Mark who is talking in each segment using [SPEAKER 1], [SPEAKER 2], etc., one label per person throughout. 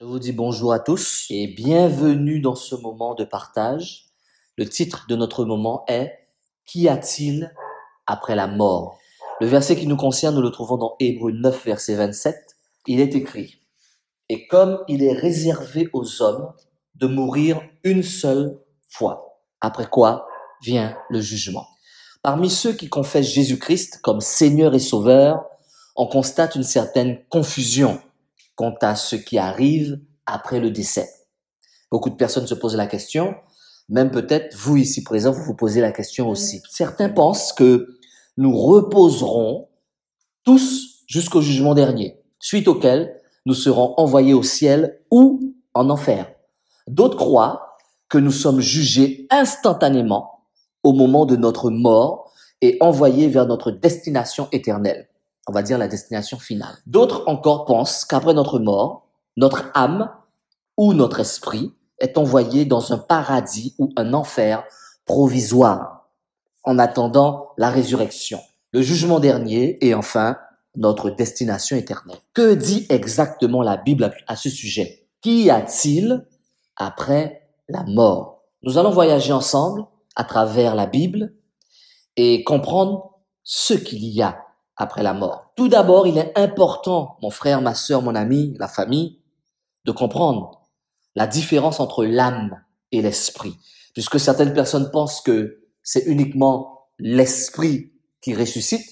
[SPEAKER 1] Je vous dis bonjour à tous et bienvenue dans ce moment de partage. Le titre de notre moment est Qu'y a-t-il après la mort? Le verset qui nous concerne, nous le trouvons dans Hébreux 9, verset 27. Il est écrit: Et comme il est réservé aux hommes de mourir une seule fois, après quoi vient le jugement. Parmi ceux qui confessent Jésus-Christ comme Seigneur et Sauveur, on constate une certaine confusion quant à ce qui arrive après le décès. Beaucoup de personnes se posent la question, même peut-être vous ici présents, vous vous posez la question aussi. Certains pensent que nous reposerons tous jusqu'au jugement dernier, suite auquel nous serons envoyés au ciel ou en enfer. D'autres croient que nous sommes jugés instantanément au moment de notre mort et envoyés vers notre destination éternelle. On va dire la destination finale. D'autres encore pensent qu'après notre mort, notre âme ou notre esprit est envoyé dans un paradis ou un enfer provisoire en attendant la résurrection, le jugement dernier et enfin notre destination éternelle. Que dit exactement la Bible à ce sujet? Qu'y a-t-il après la mort? Nous allons voyager ensemble à travers la Bible et comprendre ce qu'il y a après la mort. Tout d'abord, il est important, mon frère, ma sœur, mon ami, la famille, de comprendre la différence entre l'âme et l'esprit. Puisque certaines personnes pensent que c'est uniquement l'esprit qui ressuscite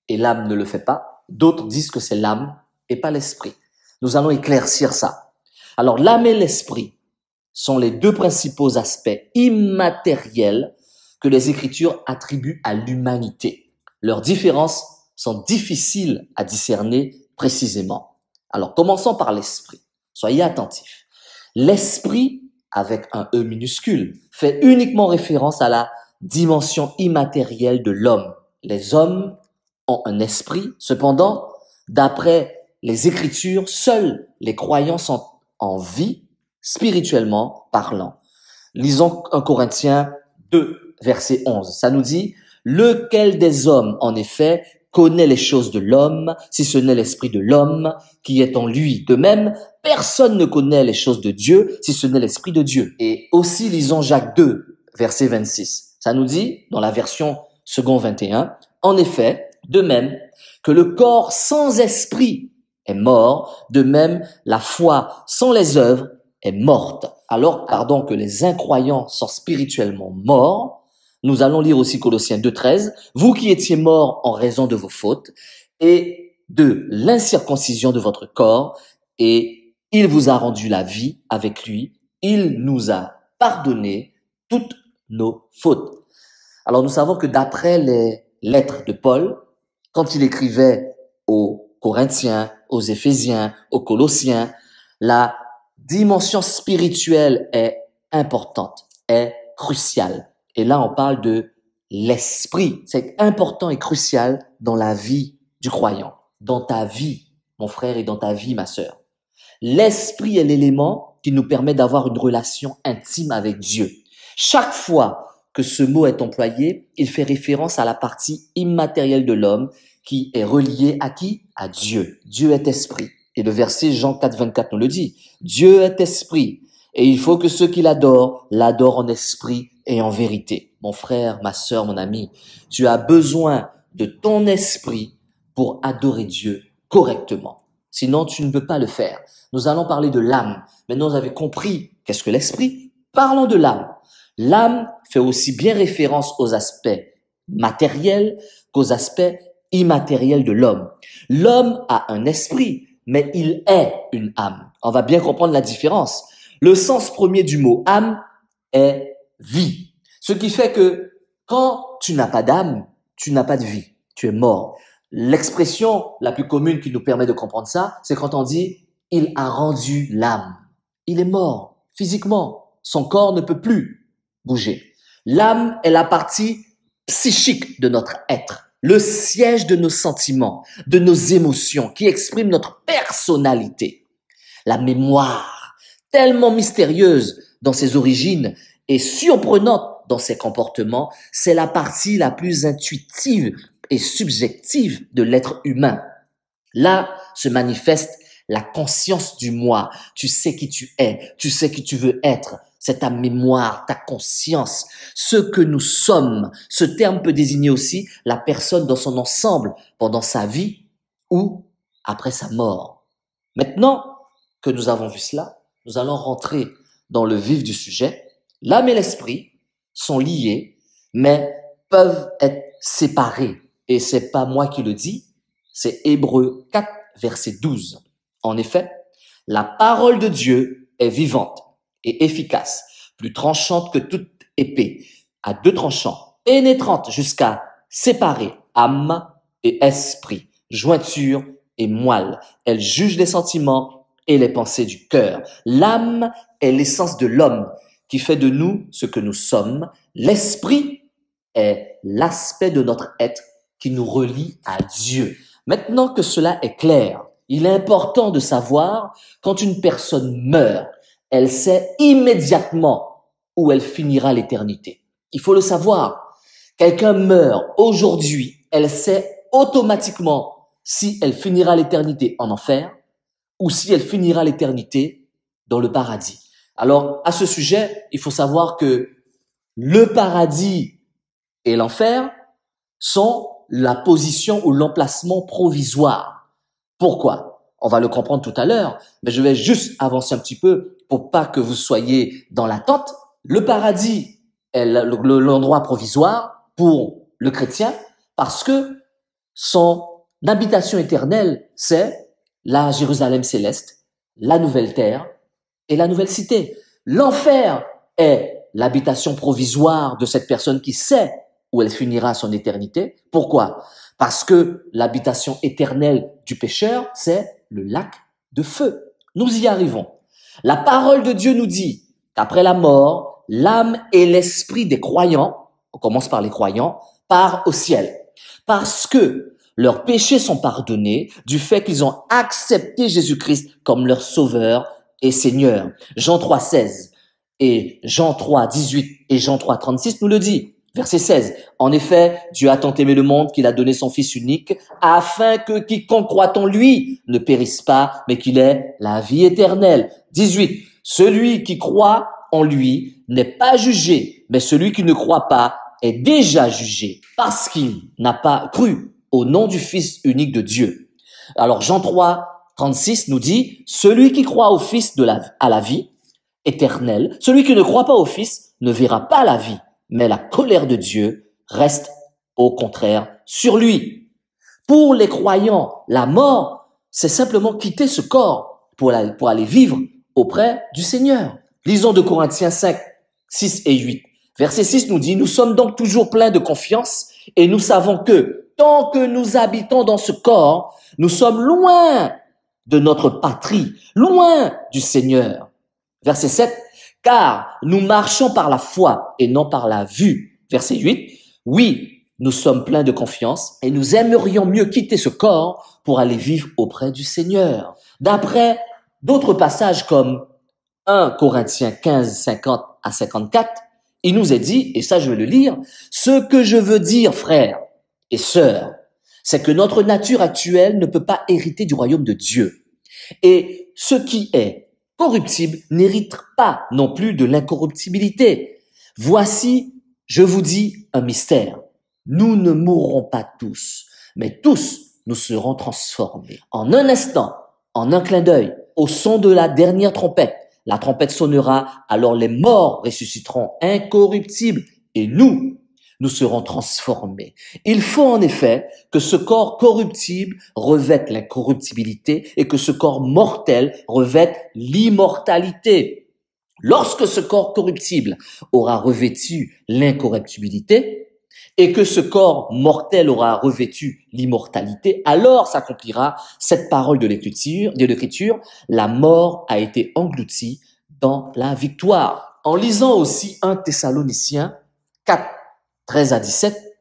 [SPEAKER 1] et l'âme ne le fait pas. D'autres disent que c'est l'âme et pas l'esprit. Nous allons éclaircir ça. Alors, l'âme et l'esprit sont les deux principaux aspects immatériels que les Écritures attribuent à l'humanité. Leurs différences sont difficiles à discerner précisément. Alors, commençons par l'esprit. Soyez attentifs. L'esprit, avec un E minuscule, fait uniquement référence à la dimension immatérielle de l'homme. Les hommes ont un esprit. Cependant, d'après les Écritures, seuls les croyants sont en vie, spirituellement parlant. Lisons 1 Corinthiens 2, verset 11. Ça nous dit: Lequel des hommes, en effet, connaît les choses de l'homme, si ce n'est l'esprit de l'homme qui est en lui? De même, personne ne connaît les choses de Dieu, si ce n'est l'esprit de Dieu. Et aussi, lisons Jacques 2, verset 26. Ça nous dit, dans la version second 21, en effet, de même que le corps sans esprit est mort, de même la foi sans les œuvres est morte. Alors, pardon, que les incroyants sont spirituellement morts. Nous allons lire aussi Colossiens 2,13. Vous qui étiez morts en raison de vos fautes et de l'incirconcision de votre corps, et il vous a rendu la vie avec lui. Il nous a pardonné toutes nos fautes. Alors, nous savons que d'après les lettres de Paul, quand il écrivait aux Corinthiens, aux Éphésiens, aux Colossiens, la dimension spirituelle est importante, est cruciale. Et là, on parle de l'esprit. C'est important et crucial dans la vie du croyant, dans ta vie, mon frère, et dans ta vie, ma sœur. L'esprit est l'élément qui nous permet d'avoir une relation intime avec Dieu. Chaque fois que ce mot est employé, il fait référence à la partie immatérielle de l'homme qui est reliée à qui? À Dieu. Dieu est esprit. Et le verset Jean 4, 24 nous le dit. Dieu est esprit. Et il faut que ceux qui l'adorent en esprit et en vérité. Mon frère, ma sœur, mon ami, tu as besoin de ton esprit pour adorer Dieu correctement. Sinon, tu ne peux pas le faire. Nous allons parler de l'âme. Maintenant, vous avez compris qu'est-ce que l'esprit? Parlons de l'âme. L'âme fait aussi bien référence aux aspects matériels qu'aux aspects immatériels de l'homme. L'homme a un esprit, mais il est une âme. On va bien comprendre la différence. Le sens premier du mot âme est vie. Ce qui fait que quand tu n'as pas d'âme, tu n'as pas de vie. Tu es mort. L'expression la plus commune qui nous permet de comprendre ça, c'est quand on dit « il a rendu l'âme ». Il est mort physiquement. Son corps ne peut plus bouger. L'âme est la partie psychique de notre être, le siège de nos sentiments, de nos émotions, qui exprime notre personnalité. La mémoire, tellement mystérieuse dans ses origines et surprenante dans ses comportements, c'est la partie la plus intuitive et subjective de l'être humain. Là se manifeste la conscience du moi. Tu sais qui tu es, tu sais qui tu veux être. C'est ta mémoire, ta conscience, ce que nous sommes. Ce terme peut désigner aussi la personne dans son ensemble pendant sa vie ou après sa mort. Maintenant que nous avons vu cela, nous allons rentrer dans le vif du sujet. L'âme et l'esprit sont liés, mais peuvent être séparés. Et c'est pas moi qui le dis, c'est Hébreux 4, verset 12. En effet, la parole de Dieu est vivante et efficace, plus tranchante que toute épée, à deux tranchants, pénétrante jusqu'à séparer âme et esprit, jointure et moelle. Elle juge les sentiments et les pensées du cœur. L'âme est l'essence de l'homme qui fait de nous ce que nous sommes. L'esprit est l'aspect de notre être qui nous relie à Dieu. Maintenant que cela est clair, il est important de savoir quand une personne meurt, elle sait immédiatement où elle finira l'éternité. Il faut le savoir. Quelqu'un meurt aujourd'hui, elle sait automatiquement si elle finira l'éternité en enfer ou si elle finira l'éternité dans le paradis. Alors, à ce sujet, il faut savoir que le paradis et l'enfer sont la position ou l'emplacement provisoire. Pourquoi? On va le comprendre tout à l'heure, mais je vais juste avancer un petit peu pour pas que vous soyez dans l'attente. Le paradis est l'endroit provisoire pour le chrétien parce que son habitation éternelle, c'est la Jérusalem céleste, la nouvelle terre et la nouvelle cité. L'enfer est l'habitation provisoire de cette personne qui sait où elle finira son éternité. Pourquoi? Parce que l'habitation éternelle du pécheur, c'est le lac de feu. Nous y arrivons. La parole de Dieu nous dit qu'après la mort, l'âme et l'esprit des croyants, on commence par les croyants, partent au ciel. Parce que leurs péchés sont pardonnés du fait qu'ils ont accepté Jésus-Christ comme leur sauveur et Seigneur. Jean 3, 16 et Jean 3, 18 et Jean 3, 36 nous le dit. Verset 16. En effet, Dieu a tant aimé le monde qu'il a donné son Fils unique afin que quiconque croit en lui ne périsse pas, mais qu'il ait la vie éternelle. 18. Celui qui croit en lui n'est pas jugé, mais celui qui ne croit pas est déjà jugé parce qu'il n'a pas cru au nom du Fils unique de Dieu. Alors Jean 3, 36 nous dit, celui qui croit au Fils à la vie éternelle, celui qui ne croit pas au Fils ne verra pas la vie, mais la colère de Dieu reste au contraire sur lui. Pour les croyants, la mort, c'est simplement quitter ce corps pour aller vivre auprès du Seigneur. Lisons de Corinthiens 5, 6 et 8. Verset 6 nous dit, nous sommes donc toujours pleins de confiance et nous savons que tant que nous habitons dans ce corps, nous sommes loin de notre patrie, loin du Seigneur. Verset 7, car nous marchons par la foi et non par la vue. Verset 8, oui, nous sommes pleins de confiance et nous aimerions mieux quitter ce corps pour aller vivre auprès du Seigneur. D'après d'autres passages comme 1 Corinthiens 15, 50 à 54, il nous est dit, et ça je vais le lire, ce que je veux dire, frères et sœurs, c'est que notre nature actuelle ne peut pas hériter du royaume de Dieu. Et ce qui est corruptible n'hérite pas non plus de l'incorruptibilité. Voici, je vous dis un mystère. Nous ne mourrons pas tous, mais tous nous serons transformés. En un instant, en un clin d'œil, au son de la dernière trompette, la trompette sonnera, alors les morts ressusciteront incorruptibles et nous serons transformés. Il faut en effet que ce corps corruptible revête l'incorruptibilité et que ce corps mortel revête l'immortalité. Lorsque ce corps corruptible aura revêtu l'incorruptibilité et que ce corps mortel aura revêtu l'immortalité, alors s'accomplira cette parole de l'Écriture, la mort a été engloutie dans la victoire. En lisant aussi 1 Thessaloniciens 4, 13 à 17,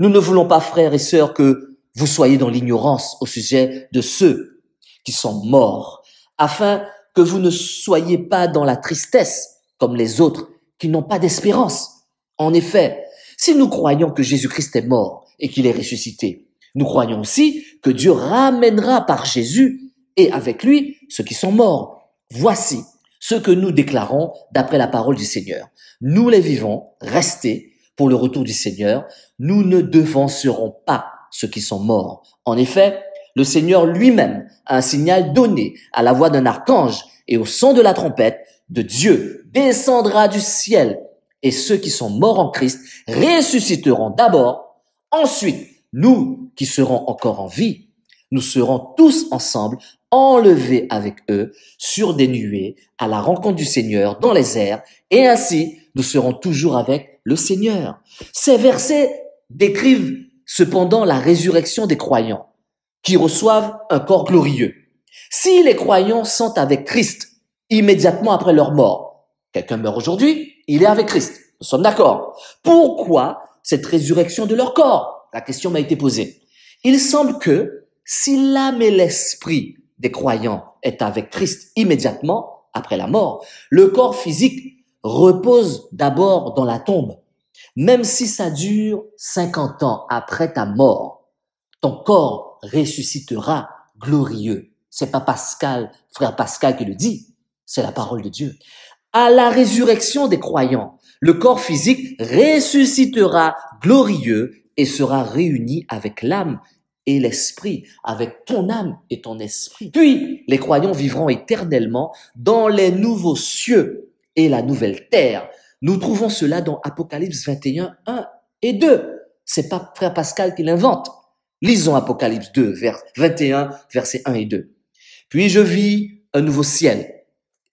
[SPEAKER 1] nous ne voulons pas, frères et sœurs, que vous soyez dans l'ignorance au sujet de ceux qui sont morts, afin que vous ne soyez pas dans la tristesse comme les autres qui n'ont pas d'espérance. En effet, si nous croyons que Jésus-Christ est mort et qu'il est ressuscité, nous croyons aussi que Dieu ramènera par Jésus et avec lui ceux qui sont morts. Voici ce que nous déclarons d'après la parole du Seigneur. Nous les vivants, restés pour le retour du Seigneur, nous ne devancerons pas ceux qui sont morts. En effet, le Seigneur lui-même a un signal donné à la voix d'un archange et au son de la trompette de Dieu descendra du ciel et ceux qui sont morts en Christ ressusciteront d'abord. Ensuite, nous qui serons encore en vie, nous serons tous ensemble enlevés avec eux sur des nuées à la rencontre du Seigneur dans les airs et ainsi nous serons toujours avec le Seigneur. Ces versets décrivent cependant la résurrection des croyants qui reçoivent un corps glorieux. Si les croyants sont avec Christ immédiatement après leur mort, quelqu'un meurt aujourd'hui, il est avec Christ. Nous sommes d'accord. Pourquoi cette résurrection de leur corps? La question m'a été posée. Il semble que si l'âme et l'esprit des croyants est avec Christ immédiatement après la mort, le corps physique repose d'abord dans la tombe. Même si ça dure 50 ans après ta mort, ton corps ressuscitera glorieux. C'est pas Pascal, frère Pascal qui le dit, c'est la parole de Dieu. À la résurrection des croyants, le corps physique ressuscitera glorieux et sera réuni avec l'âme et l'esprit, avec ton âme et ton esprit. Puis, les croyants vivront éternellement dans les nouveaux cieux et la nouvelle terre. Nous trouvons cela dans Apocalypse 21, 1 et 2. C'est pas frère Pascal qui l'invente. Lisons Apocalypse 2, vers 21, versets 1 et 2. Puis je vis un nouveau ciel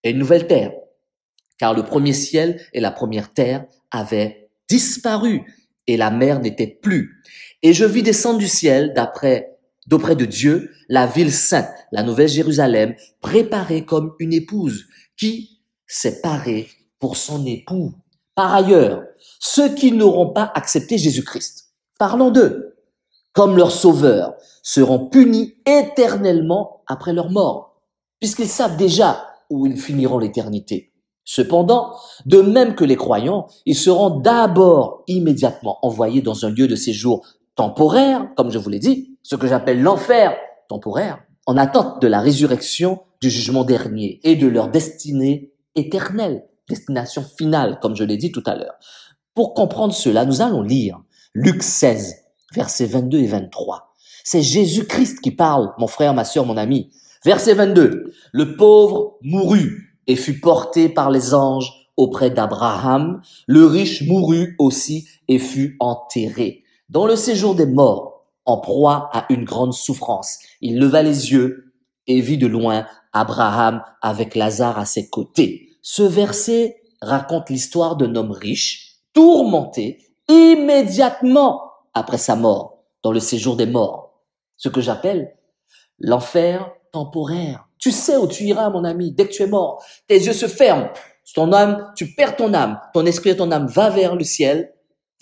[SPEAKER 1] et une nouvelle terre, car le premier ciel et la première terre avaient disparu et la mer n'était plus. Et je vis descendre du ciel d'auprès de Dieu la ville sainte, la nouvelle Jérusalem, préparée comme une épouse qui s'est parée pour son époux. Par ailleurs, ceux qui n'auront pas accepté Jésus-Christ, parlons d'eux, comme leur sauveur, seront punis éternellement après leur mort, puisqu'ils savent déjà où ils finiront l'éternité. Cependant, de même que les croyants, ils seront d'abord immédiatement envoyés dans un lieu de séjour temporaire, comme je vous l'ai dit, ce que j'appelle l'enfer temporaire, en attente de la résurrection du jugement dernier et de leur destinée éternelle, destination finale, comme je l'ai dit tout à l'heure. Pour comprendre cela, nous allons lire Luc 16, versets 22 et 23. C'est Jésus-Christ qui parle, mon frère, ma sœur, mon ami. Verset 22. Le pauvre mourut et fut porté par les anges auprès d'Abraham. Le riche mourut aussi et fut enterré. Dans le séjour des morts, en proie à une grande souffrance, il leva les yeux et vit de loin Abraham avec Lazare à ses côtés. Ce verset raconte l'histoire d'un homme riche, tourmenté immédiatement après sa mort, dans le séjour des morts. Ce que j'appelle l'enfer temporaire. Tu sais où tu iras, mon ami, dès que tu es mort. Tes yeux se ferment. Ton âme, tu perds ton âme. Ton esprit et ton âme va vers le ciel,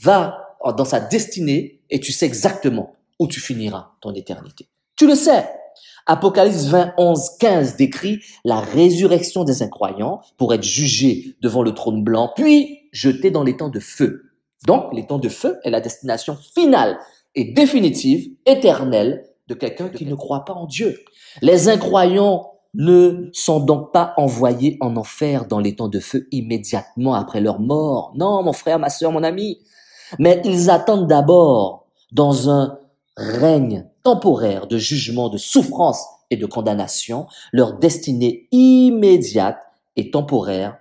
[SPEAKER 1] va dans sa destinée et tu sais exactement où tu finiras ton éternité. Tu le sais. Apocalypse 20, 11, 15 décrit la résurrection des incroyants pour être jugés devant le trône blanc, puis jetés dans les temps de feu. Donc, les temps de feu est la destination finale et définitive, éternelle, de quelqu'un qui ne croit pas en Dieu. Les incroyants ne sont donc pas envoyés en enfer dans les temps de feu immédiatement après leur mort. Non, mon frère, ma sœur, mon ami. Mais ils attendent d'abord dans un règne temporaire de jugement, de souffrance et de condamnation. Leur destinée immédiate et temporaire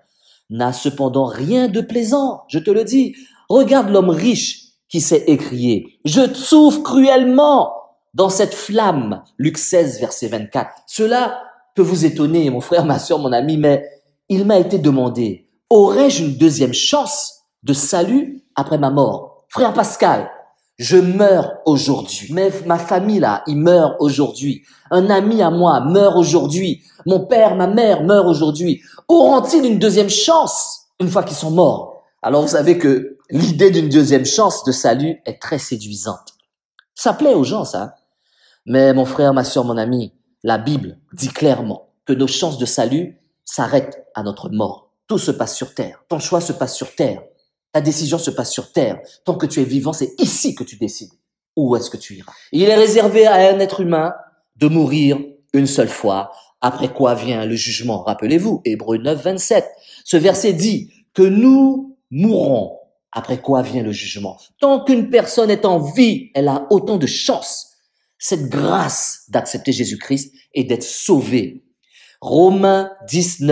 [SPEAKER 1] n'a cependant rien de plaisant, je te le dis. Regarde l'homme riche qui s'est écrié « Je souffre cruellement » dans cette flamme. Luc 16, verset 24. Cela peut vous étonner, mon frère, ma sœur, mon ami, mais il m'a été demandé, aurais-je une deuxième chance de salut après ma mort? Frère Pascal, je meurs aujourd'hui. Mais ma famille, là, ils meurent aujourd'hui. Un ami à moi meurt aujourd'hui. Mon père, ma mère meurent aujourd'hui. Auront-ils une deuxième chance une fois qu'ils sont morts? Alors, vous savez que l'idée d'une deuxième chance de salut est très séduisante. Ça plaît aux gens, ça. Mais mon frère, ma sœur, mon ami, la Bible dit clairement que nos chances de salut s'arrêtent à notre mort. Tout se passe sur terre. Ton choix se passe sur terre. Ta décision se passe sur terre. Tant que tu es vivant, c'est ici que tu décides. Où est-ce que tu iras? Il est réservé à un être humain de mourir une seule fois, après quoi vient le jugement. Rappelez-vous, Hébreux 9, 27. Ce verset dit que nous mourrons, après quoi vient le jugement. Tant qu'une personne est en vie, elle a autant de chances, cette grâce d'accepter Jésus-Christ et d'être sauvée. Romains 10,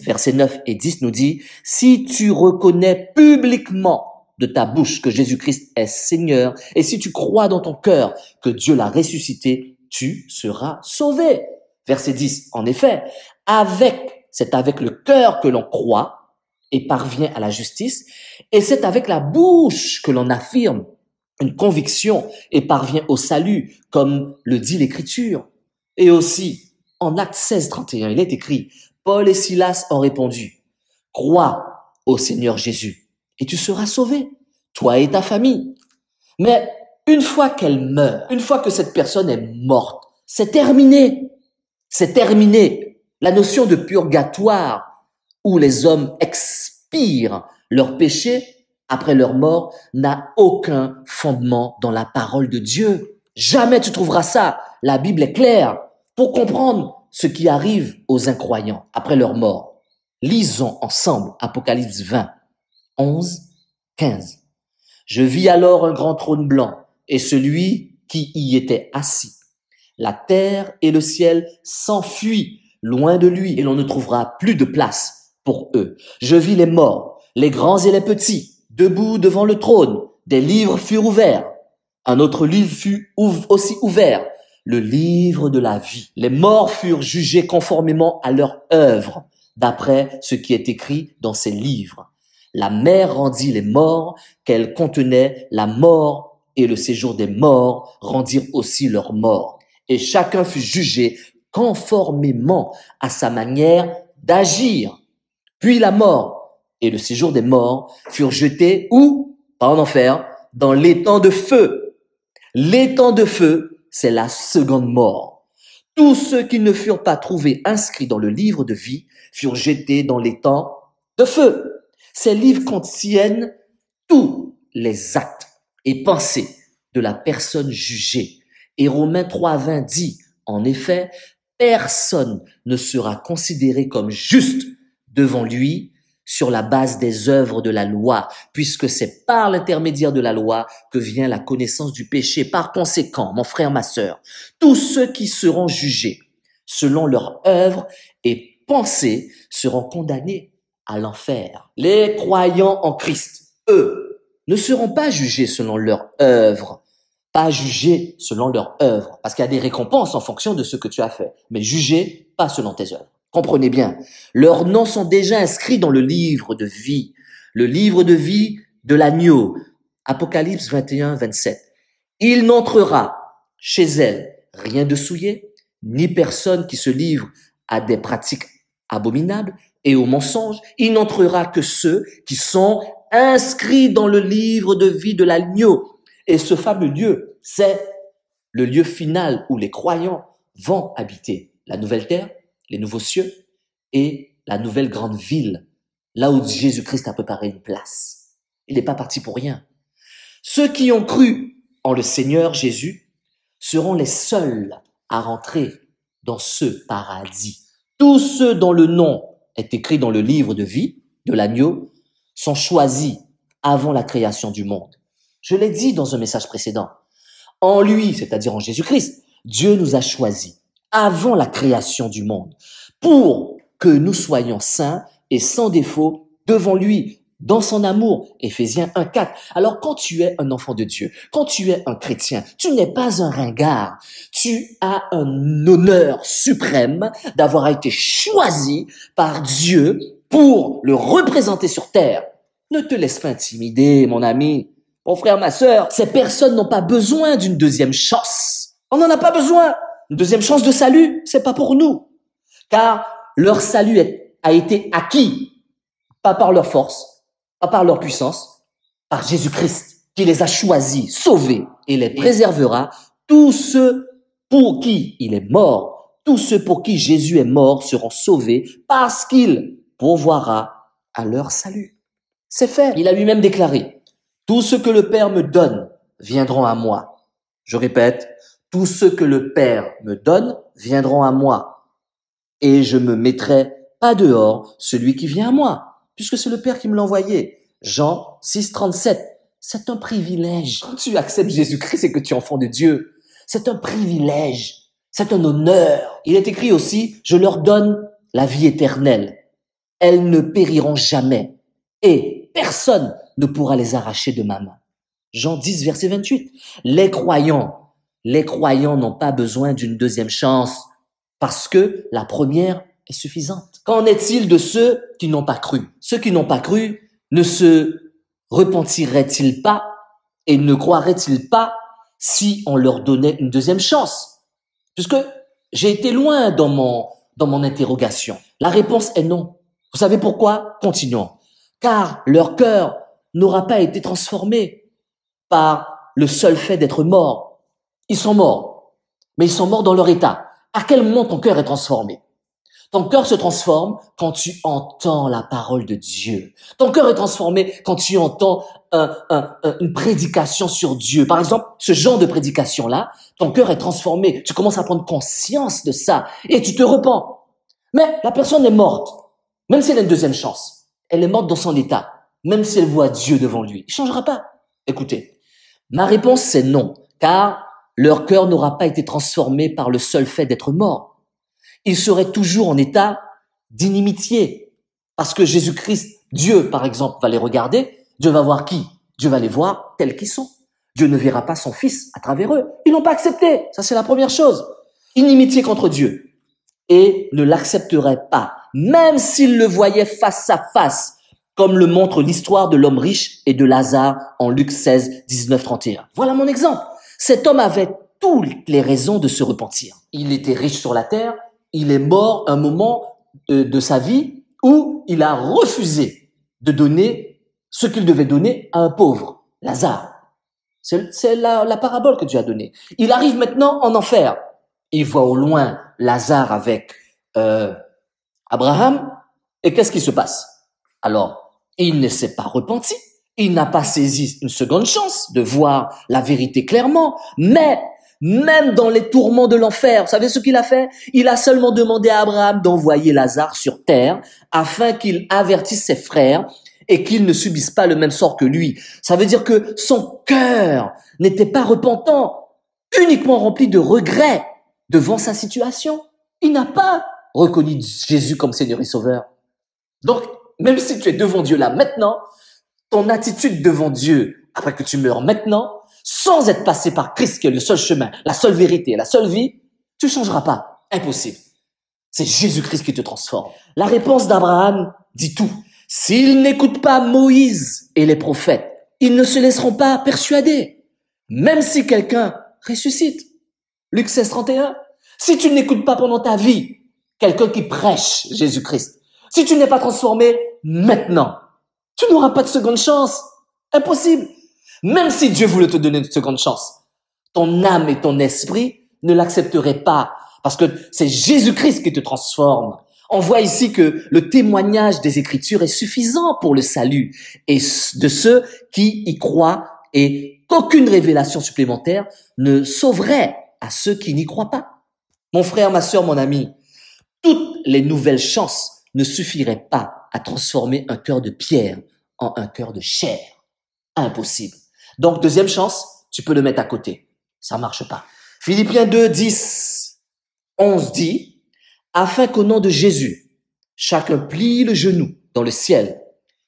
[SPEAKER 1] versets 9 et 10 nous dit, « Si tu reconnais publiquement de ta bouche que Jésus-Christ est Seigneur, et si tu crois dans ton cœur que Dieu l'a ressuscité, tu seras sauvé. » Verset 10, en effet, c'est avec le cœur que l'on croit et parvient à la justice, et c'est avec la bouche que l'on affirme une conviction et parvient au salut, comme le dit l'Écriture. Et aussi, en Actes 16, 31, il est écrit, Paul et Silas ont répondu, « Crois au Seigneur Jésus, et tu seras sauvé, toi et ta famille. » Mais une fois qu'elle meurt, une fois que cette personne est morte, c'est terminé. C'est terminé. La notion de purgatoire, où les hommes expirent leurs péchés après leur mort, n'a aucun fondement dans la parole de Dieu. Jamais tu trouveras ça. La Bible est claire. Pour comprendre ce qui arrive aux incroyants après leur mort, lisons ensemble Apocalypse 20, 11, 15. Je vis alors un grand trône blanc et celui qui y était assis. La terre et le ciel s'enfuient loin de lui et l'on ne trouvera plus de place pour eux. Je vis les morts, les grands et les petits, debout devant le trône. Des livres furent ouverts. Un autre livre fut aussi ouvert, le livre de la vie. Les morts furent jugés conformément à leur œuvre, d'après ce qui est écrit dans ces livres. La mer rendit les morts qu'elle contenait, la mort et le séjour des morts rendirent aussi leurs morts. Et chacun fut jugé conformément à sa manière d'agir. Puis la mort et le séjour des morts furent jetés où? Pas en enfer, dans l'étang de feu. L'étang de feu, c'est la seconde mort. Tous ceux qui ne furent pas trouvés inscrits dans le livre de vie furent jetés dans l'étang de feu. Ces livres contiennent tous les actes et pensées de la personne jugée. Et Romains 3,20 dit, en effet, personne ne sera considéré comme juste devant lui sur la base des œuvres de la loi, puisque c'est par l'intermédiaire de la loi que vient la connaissance du péché. Par conséquent, mon frère, ma sœur, tous ceux qui seront jugés selon leurs œuvres et pensées seront condamnés à l'enfer. Les croyants en Christ, eux, ne seront pas jugés selon leurs œuvres, pas jugés selon leur œuvre, parce qu'il y a des récompenses en fonction de ce que tu as fait, mais jugés pas selon tes œuvres. Comprenez bien, leurs noms sont déjà inscrits dans le livre de vie de l'agneau. Apocalypse 21, 27. Il n'entrera chez elle rien de souillé, ni personne qui se livre à des pratiques abominables et aux mensonges. Il n'entrera que ceux qui sont inscrits dans le livre de vie de l'agneau. Et ce fameux lieu, c'est le lieu final où les croyants vont habiter la nouvelle terre, les nouveaux cieux et la nouvelle grande ville, là où Jésus-Christ a préparé une place. Il n'est pas parti pour rien. Ceux qui ont cru en le Seigneur Jésus seront les seuls à rentrer dans ce paradis. Tous ceux dont le nom est écrit dans le livre de vie de l'agneau sont choisis avant la création du monde. Je l'ai dit dans un message précédent. En lui, c'est-à-dire en Jésus-Christ, Dieu nous a choisis avant la création du monde pour que nous soyons saints et sans défaut devant lui, dans son amour. Éphésiens 1,4. Alors quand tu es un enfant de Dieu, quand tu es un chrétien, tu n'es pas un ringard. Tu as un honneur suprême d'avoir été choisi par Dieu pour le représenter sur terre. Ne te laisse pas intimider, mon ami. Mon frère, ma sœur, ces personnes n'ont pas besoin d'une deuxième chance. On n'en a pas besoin. Une deuxième chance de salut, c'est pas pour nous. Car leur salut a été acquis, pas par leur force, pas par leur puissance, par Jésus-Christ, qui les a choisis, sauvés et les préservera. Tous ceux pour qui il est mort, tous ceux pour qui Jésus est mort seront sauvés parce qu'il pourvoira à leur salut. C'est fait. Il a lui-même déclaré, tout ce que le Père me donne viendront à moi. Je répète, Tous ceux que le Père me donne viendront à moi, et je me mettrai pas dehors celui qui vient à moi, puisque c'est le Père qui me l'a envoyé. Jean 6, 37. C'est un privilège. Quand tu acceptes Jésus-Christ et que tu es enfant de Dieu, c'est un privilège. C'est un honneur. Il est écrit aussi, je leur donne la vie éternelle. Elles ne périront jamais. Et personne ne pourra les arracher de ma main. Jean 10, verset 28. Les croyants n'ont pas besoin d'une deuxième chance parce que la première est suffisante. Qu'en est-il de ceux qui n'ont pas cru? Ceux qui n'ont pas cru ne se repentiraient-ils pas et ne croiraient-ils pas si on leur donnait une deuxième chance? Puisque j'ai été loin dans mon interrogation. La réponse est non. Vous savez pourquoi? Continuons. Car leur cœur n'aura pas été transformé par le seul fait d'être morts. Ils sont morts, mais ils sont morts dans leur état. À quel moment ton cœur est transformé? Ton cœur se transforme quand tu entends la parole de Dieu. Ton cœur est transformé quand tu entends une prédication sur Dieu. Par exemple, ce genre de prédication-là, ton cœur est transformé. Tu commences à prendre conscience de ça et tu te repens. Mais la personne est morte, même si elle a une deuxième chance. Elle est morte dans son état, même si elle voit Dieu devant lui. Il ne changera pas. Écoutez, ma réponse c'est non, car leur cœur n'aura pas été transformé par le seul fait d'être mort. Ils seraient toujours en état d'inimitié. Parce que Jésus-Christ, Dieu par exemple, va les regarder. Dieu va voir qui? Dieu va les voir tels qu'ils sont. Dieu ne verra pas son Fils à travers eux. Ils n'ont pas accepté. Ça c'est la première chose. Inimitié contre Dieu. Et ne l'accepteraient pas, même s'ils le voyaient face à face, comme le montre l'histoire de l'homme riche et de Lazare en Luc 16, 19, 31. Voilà mon exemple. Cet homme avait toutes les raisons de se repentir. Il était riche sur la terre, il est mort un moment de sa vie où il a refusé de donner ce qu'il devait donner à un pauvre, Lazare. C'est la parabole que Dieu a donnée. Il arrive maintenant en enfer. Il voit au loin Lazare avec Abraham. Et qu'est-ce qui se passe? Alors, il ne s'est pas repenti. Il n'a pas saisi une seconde chance de voir la vérité clairement. Mais même dans les tourments de l'enfer, vous savez ce qu'il a fait? Il a seulement demandé à Abraham d'envoyer Lazare sur terre afin qu'il avertisse ses frères et qu'ils ne subissent pas le même sort que lui. Ça veut dire que son cœur n'était pas repentant, uniquement rempli de regrets devant sa situation. Il n'a pas reconnu Jésus comme Seigneur et Sauveur. Donc, même si tu es devant Dieu là maintenant, ton attitude devant Dieu, après que tu meurs maintenant, sans être passé par Christ qui est le seul chemin, la seule vérité, la seule vie, tu ne changeras pas. Impossible. C'est Jésus-Christ qui te transforme. La réponse d'Abraham dit tout. S'ils n'écoutent pas Moïse et les prophètes, ils ne se laisseront pas persuader, même si quelqu'un ressuscite. Luc 16, 31. Si tu n'écoutes pas pendant ta vie quelqu'un qui prêche Jésus-Christ, si tu n'es pas transformé maintenant, tu n'auras pas de seconde chance. Impossible. Même si Dieu voulait te donner une seconde chance, ton âme et ton esprit ne l'accepteraient pas parce que c'est Jésus-Christ qui te transforme. On voit ici que le témoignage des Écritures est suffisant pour le salut et de ceux qui y croient et qu'aucune révélation supplémentaire ne sauverait à ceux qui n'y croient pas. Mon frère, ma sœur, mon ami, toutes les nouvelles chances ne suffiraient pas à transformer un cœur de pierre en un cœur de chair. Impossible. Donc, deuxième chance, tu peux le mettre à côté. Ça marche pas. Philippiens 2, 10, 11 dit, afin qu'au nom de Jésus, chacun plie le genou dans le ciel,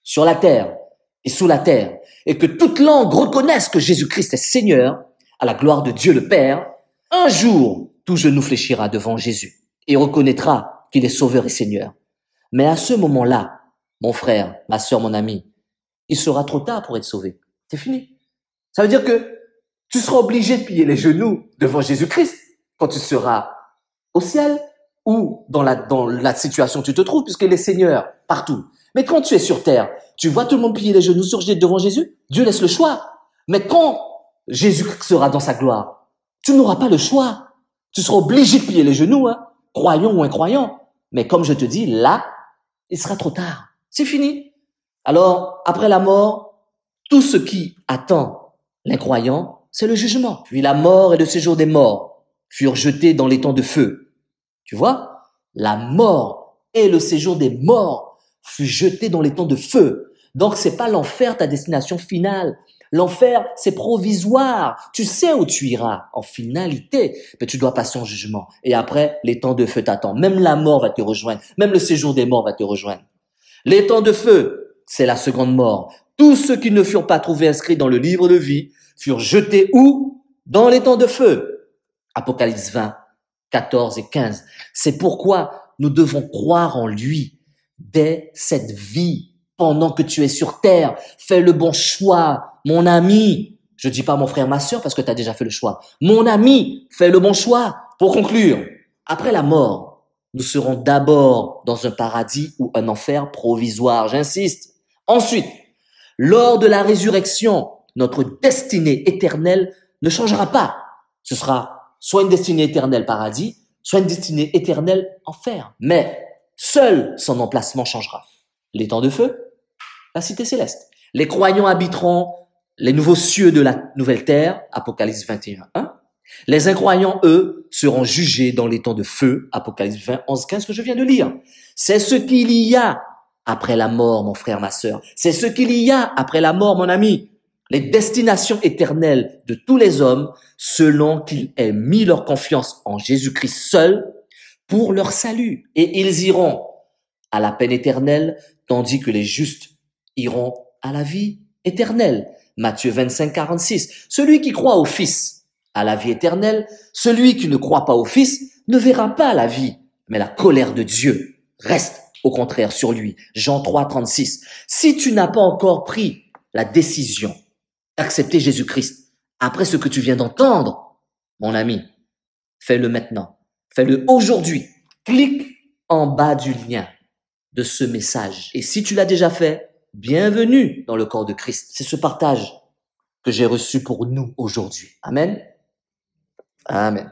[SPEAKER 1] sur la terre et sous la terre, et que toute langue reconnaisse que Jésus-Christ est Seigneur, à la gloire de Dieu le Père. Un jour, tout genou fléchira devant Jésus et reconnaîtra qu'il est Sauveur et Seigneur. Mais à ce moment-là, mon frère, ma sœur, mon ami, il sera trop tard pour être sauvé. C'est fini. Ça veut dire que tu seras obligé de plier les genoux devant Jésus-Christ quand tu seras au ciel ou dans la situation où tu te trouves, puisqu'il est Seigneur partout. Mais quand tu es sur terre, tu vois tout le monde plier les genoux devant Jésus? Dieu laisse le choix. Mais quand Jésus sera dans sa gloire, tu n'auras pas le choix. Tu seras obligé de plier les genoux, croyant ou incroyant. Mais comme je te dis, là, il sera trop tard. C'est fini. Alors, après la mort, tout ce qui attend l'incroyant, c'est le jugement. Puis la mort est le séjour des morts. furent jetés dans les temps de feu. Tu vois? La mort et le séjour des morts fut jeté dans les temps de feu. Donc, c'est pas l'enfer ta destination finale. L'enfer, c'est provisoire. Tu sais où tu iras en finalité, mais tu dois passer en jugement. Et après, les temps de feu t'attendent. Même la mort va te rejoindre. Même le séjour des morts va te rejoindre. Les temps de feu, c'est la seconde mort. Tous ceux qui ne furent pas trouvés inscrits dans le livre de vie furent jetés où? Dans les temps de feu. Apocalypse 20, 14 et 15. C'est pourquoi nous devons croire en lui dès cette vie, pendant que tu es sur terre. Fais le bon choix, mon ami. Je dis pas mon frère, ma sœur, parce que tu as déjà fait le choix. Mon ami, fais le bon choix. Pour conclure, après la mort, nous serons d'abord dans un paradis ou un enfer provisoire, j'insiste. Ensuite, lors de la résurrection, notre destinée éternelle ne changera pas. Ce sera soit une destinée éternelle paradis, soit une destinée éternelle enfer. Mais seul son emplacement changera. Les temps de feu, la cité céleste. Les croyants habiteront les nouveaux cieux de la nouvelle terre, Apocalypse 21, 1. Les incroyants, eux, seront jugés dans les temps de feu, Apocalypse 20, 11, 15, que je viens de lire. C'est ce qu'il y a après la mort, mon frère, ma sœur. C'est ce qu'il y a après la mort, mon ami. Les destinations éternelles de tous les hommes, selon qu'ils aient mis leur confiance en Jésus-Christ seul pour leur salut. Et ils iront à la peine éternelle, tandis que les justes iront à la vie éternelle. Matthieu 25, 46. Celui qui croit au Fils à la vie éternelle, celui qui ne croit pas au Fils ne verra pas la vie, mais la colère de Dieu reste au contraire sur lui. Jean 3, 36. Si tu n'as pas encore pris la décision d'accepter Jésus-Christ après ce que tu viens d'entendre, mon ami, fais-le maintenant. Fais-le aujourd'hui. Clique en bas du lien de ce message. Et si tu l'as déjà fait, bienvenue dans le corps de Christ. C'est ce partage que j'ai reçu pour nous aujourd'hui. Amen. Amen.